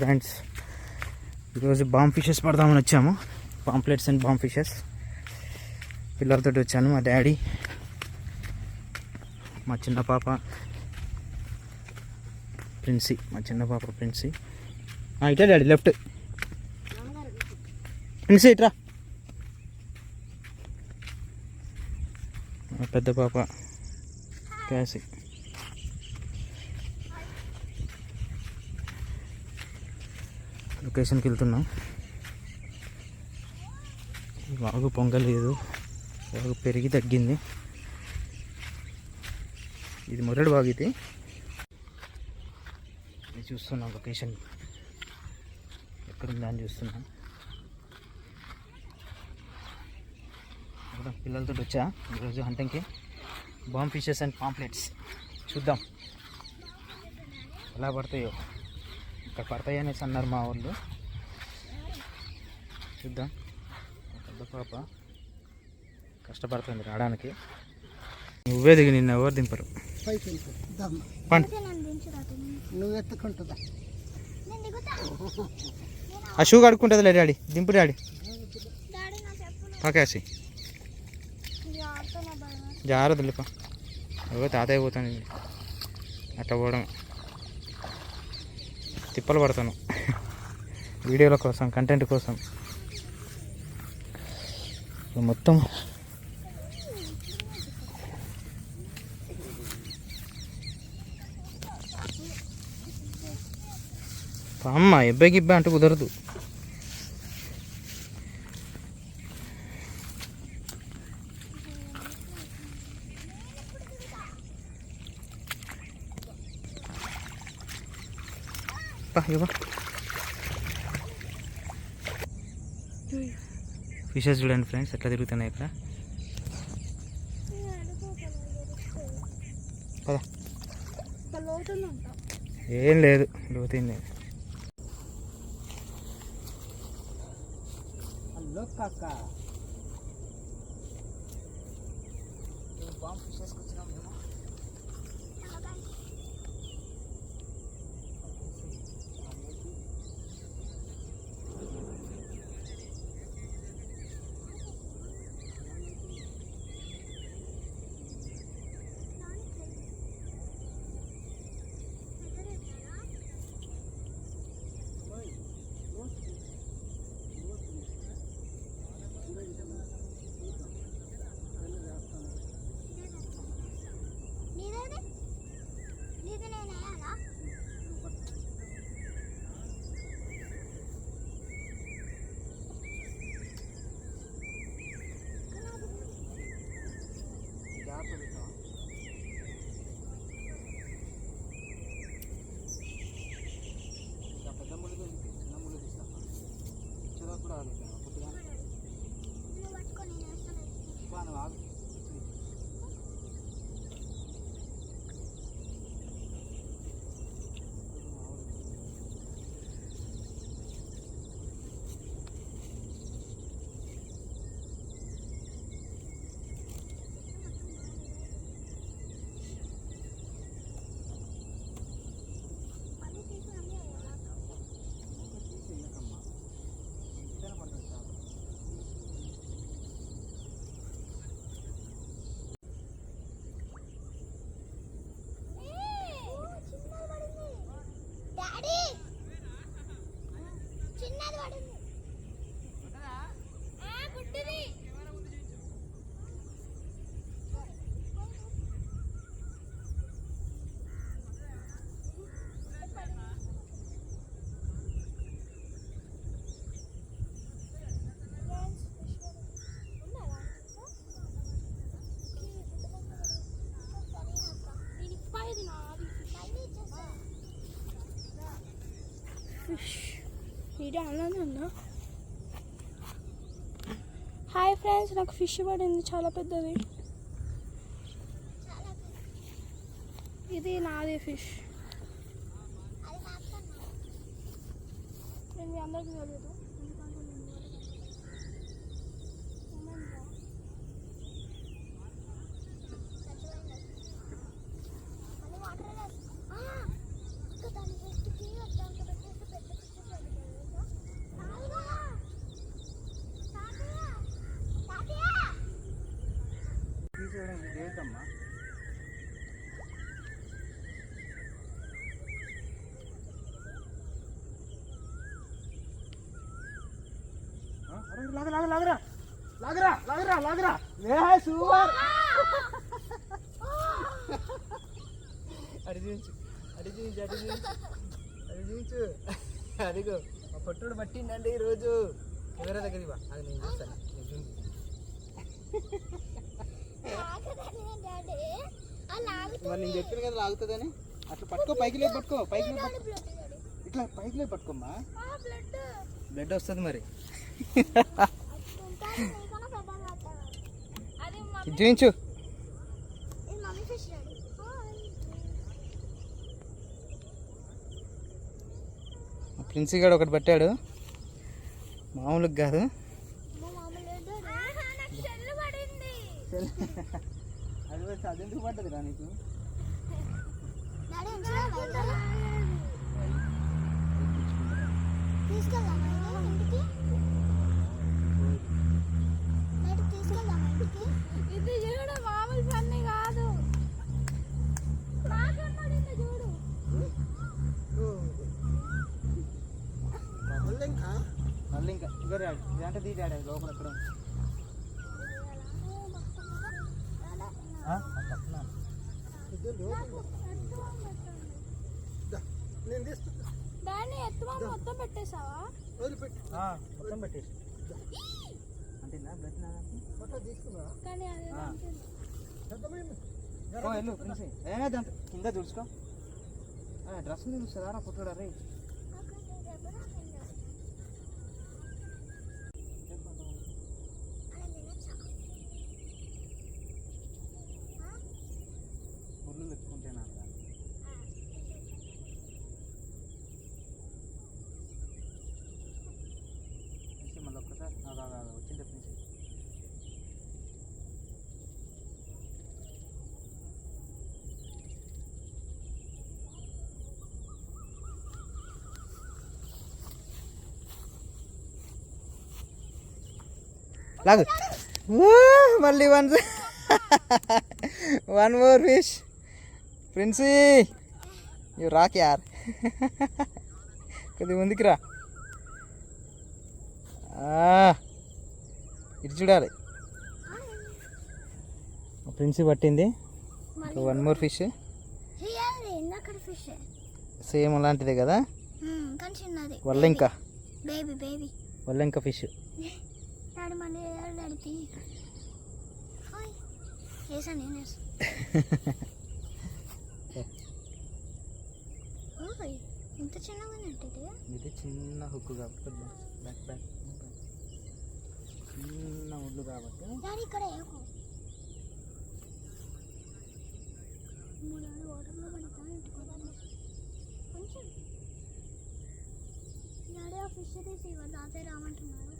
Friends, ఈరోజు bomb fishes పడదామని వచ్చాము. Pamphlets and bomb fishes పిల్లలతో వచ్చాను. మా డాడీ, మా చిన్న పాప ప్రిన్సీ, ఇట్లా డాడీ లెఫ్ట్ ప్రిన్సీ ఇట్రా. మా పెద్ద పాప క్యాసి. లొకేషన్కి వెళ్తున్నాం. వాగు పొంగలేదు, వాగు పెరిగి తగ్గింది. ఇది మొదటి వాగు. ఇది చూస్తున్నాం లొకేషన్ ఎక్కడుందా అని చూస్తున్నాం. పిల్లలతో వచ్చా ఈరోజు హంటింగ్కి. బాంబ్ ఫిషెస్ అండ్ పాంప్లెట్స్ చూద్దాం ఎలా పడతాయో. ఇక్కడ పడతాయి అనేసి అన్నారు మా వాళ్ళు. చూద్దాం. పెద్ద పాప కష్టపడుతుంది రావడానికి. నువ్వే దిగి, నిన్న ఎవరు దింపరు. నువ్వు ఎత్తుకుంటుందా? ఆ షూ కడుక్కుంటుంది లే డాడీ. దింపు డాడీ. పాకేసి జాగ్రత్త లేప. ఎవరో తాతయ్య పోతాను అట్లా పోవడం. తిప్పలు పడతాను వీడియోల కోసం, కంటెంట్ కోసం. మొత్తం అమ్మ ఎబ్బాయికి ఇబ్బాయి అంటూ కుదరదు. ఫిషెస్ చూడండి ఫ్రెండ్స్ ఎట్లా తిరుగుతున్నాయి ఇక్కడ. ఏం లేదు, లోతైంది. హలో కాక, బాంబ్ ఫిషెస్కి వచ్చినాం మేము. హాయ్ ఫ్రెండ్స్, నాకు ఫిష్ పడింది, చాలా పెద్దది. ఇది నాది ఫిష్. నేను మీ అందరికీ తెలియదు. లాగరా ఏ సూపర్ అడి చూపించు అదిగో మా పొట్టుడు పట్టిందండి ఈరోజు ఎవరి దగ్గరికి బా అది నేను చూస్తాను మరి నేను చెప్పాను కదా లాగుతుందని అట్లా పట్టుకో పైకి లేదు పట్టుకో ఇట్లా పైకి లేదు పట్టుకోమ్మా బ్లడ్ వస్తుంది మరి చూపించు ప్రిన్సీ గారు ఒకటి పెట్టాడు మామూలుగా కాదు అది ఎందుకు పడ్డది రా నీకు ఇది చూడు మామూలు పని కాదు చూడు మళ్ళీ ఇంకా ఇద్దరు అంటే తీసాడు లోపల ఎక్కడ దాన్ని ఎత్తుమా మొత్తం పెట్టేసావా మొత్తం పెట్టేసి అంతేనా బ్లడ్ కానీ వెళ్ళు ప్రిన్సీ కింద చూసుకో డ్రెస్ చూస్తుందా పుట్టుడా రే ముళ్ళు ఎక్కుంటేనా మళ్ళీ ఒక్కసారి వచ్చింది ప్రిన్సీ లాగు మళ్ళీ వన్ మోర్ ఫిష్ ప్రిన్సీ ఇవి రాక్ యార్ కొద్దిగా ముందుకు రా ఇటు చూడాలి ప్రిన్సీ పట్టింది వన్ మోర్ ఫిష్ సేమ్ అలాంటిదే కదా వల్లింక వల్లింక ఫిష్ ఇంత చిన్నగా ఇది చిన్న హుక్ కాబట్టి చిన్న ముళ్ళు కాబట్టి ఇక్కడ వాటర్లో పడతా కొంచెం డాడీ ఆ ఫిష్ తీసి ఇవ్వాలి తాతయ్య రామంటున్నారు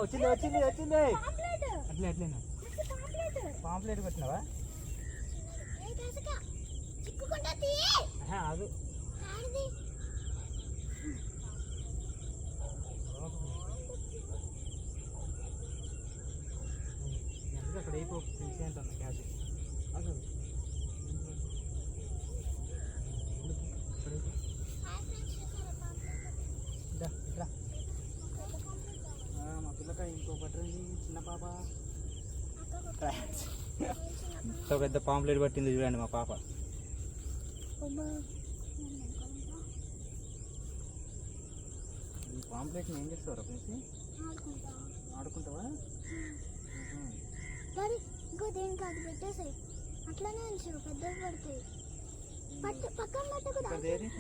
వచ్చింది వచ్చింది వచ్చింది అట్లే అట్లేనా పాంప్లెట్ పెట్టినావా అది అక్కడ అయిపో తెలిసి అంటున్నా క్యాష్ మా పిల్లకాయ ఇంకో పట్టింది చిన్న పాప పెద్ద పాంప్లెట్ పట్టింది చూడండి మా పాప ఈ పాంప్లెట్ని ఏం చేస్తారా ప్రిన్సీ ఆడుకుంటావా ఇంకో దేనికి అది పెట్టేసాయి అట్లానే ఉంచు పెద్దవి పడతాయి పక్కన పట్టకు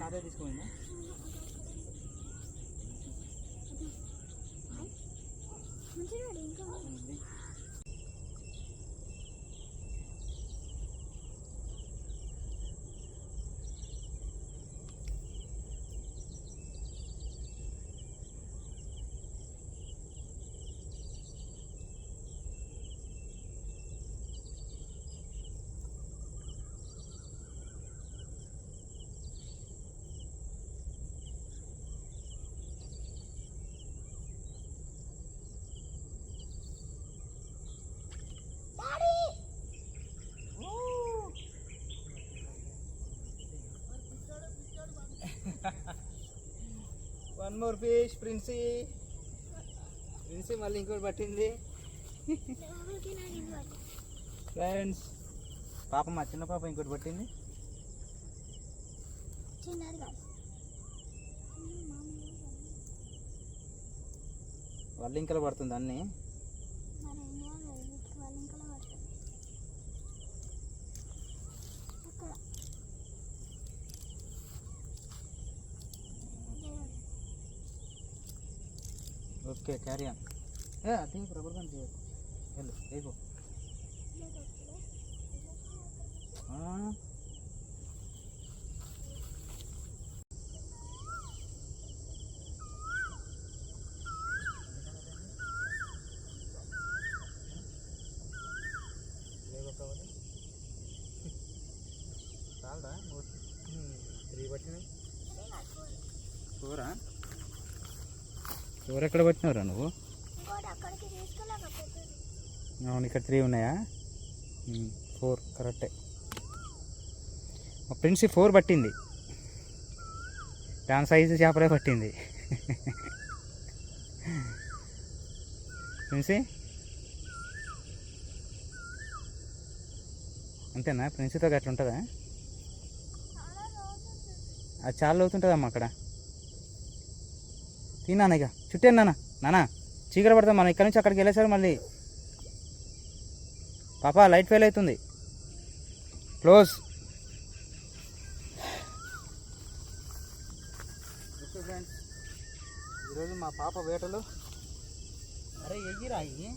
నాదే తీసుకోండి ఇంకా one more fish Princy. Princy మళ్ళీ ఇంకోటి పట్టింది ఫ్రెండ్స్. పాప మా చిన్న పాప ఇంకోటి పట్టింది. చిన్నది కాదు. వాళ్ళు ఇంకా పడుతుంది అన్నీ. మరి ఏం చేయాలి? వాళ్ళు ఇంకా పడుతుంది అక్కడ. Okay carry on. అదే రబ్బర్ బ్యాండ్ చేయకు. వెళ్ళు వేగో. చాలదా? 3 పట్టినాయి. 4 4 ఎక్కడ పట్టినవరా నువ్వు? ఇంకోటి అక్కడికి తీసుకెళ్ళకపోతుంది. అవును, ఇక్కడ 3 ఉన్నాయా? 4 కరెక్టే. మా ప్రిన్సీ 4 పట్టింది. దాని సైజు చేపలే పట్టింది. ప్రిన్సీ అంతేనా? ప్రిన్సీతో అట్లా ఉంటుందా? అది చాలా అవుతుంటుందమ్మా అక్కడ. తిన్నాను ఇక చుట్టాను నాన్న చీకటి పడతాం. మనం ఇక్కడ నుంచి అక్కడికి వెళ్ళేసరి మళ్ళీ పాప లైట్ ఫెయిల్ అవుతుంది. క్లోజ్. ఓకే ఫ్రెండ్స్, ఈరోజు మా పాప వేటలు. అరే ఎగిరా ఇవి.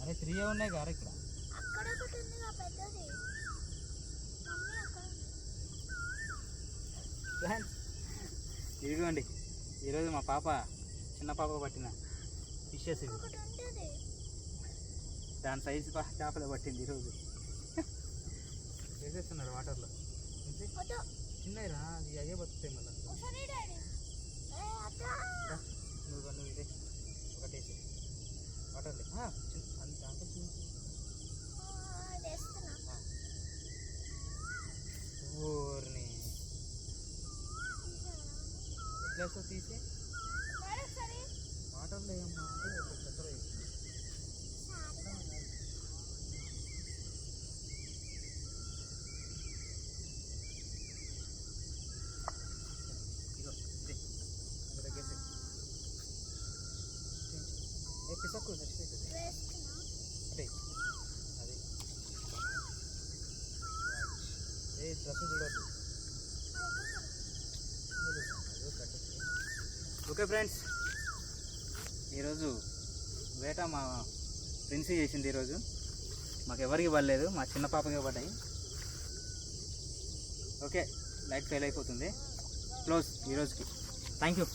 అరే 3 ఉన్నాయి గారు ఇక్కడ. అక్కడ ఒకటి ఉంది పెద్దది. మమ్మీ అక్కడ ఫ్రెండ్స్ ఇదిగోండి, ఈరోజు మా పాప చిన్న పాప పట్టిన ఫిషెస్ ఇవి. ఒకటి ఉంటుంది. దాని సైజు చేపలు పట్టింది ఈరోజు. వేసేస్తున్నారు వాటర్లో. వద్దు. చిన్నరా అది అయ్యే బతుకుతాయి మళ్ళీ. ఒకసారి డాడీ. నువ్వు ఇదే ఒకటేసి వాటర్లే దాంట్లో వేస్తున్నా. ఊరిని ఎట్లా తీసి సరే వాటర్లో ఏమన్నా అంటే చక్కెర వేసి పిసక్కు చచ్చిపోతుంది వేస్తున్నా. అంటే అది డ్రెస్ చూడద్దు. ఓకే ఫ్రెండ్స్, ఈరోజు వేట మా ప్రిన్సీ చేసింది. ఈరోజు మాకు ఎవరికి పడలేదు, మా చిన్న పాపకే పడ్డాయి. ఓకే, లైట్ ఫెయిల్ అయిపోతుంది. క్లోజ్ ఈరోజుకి. Thank you.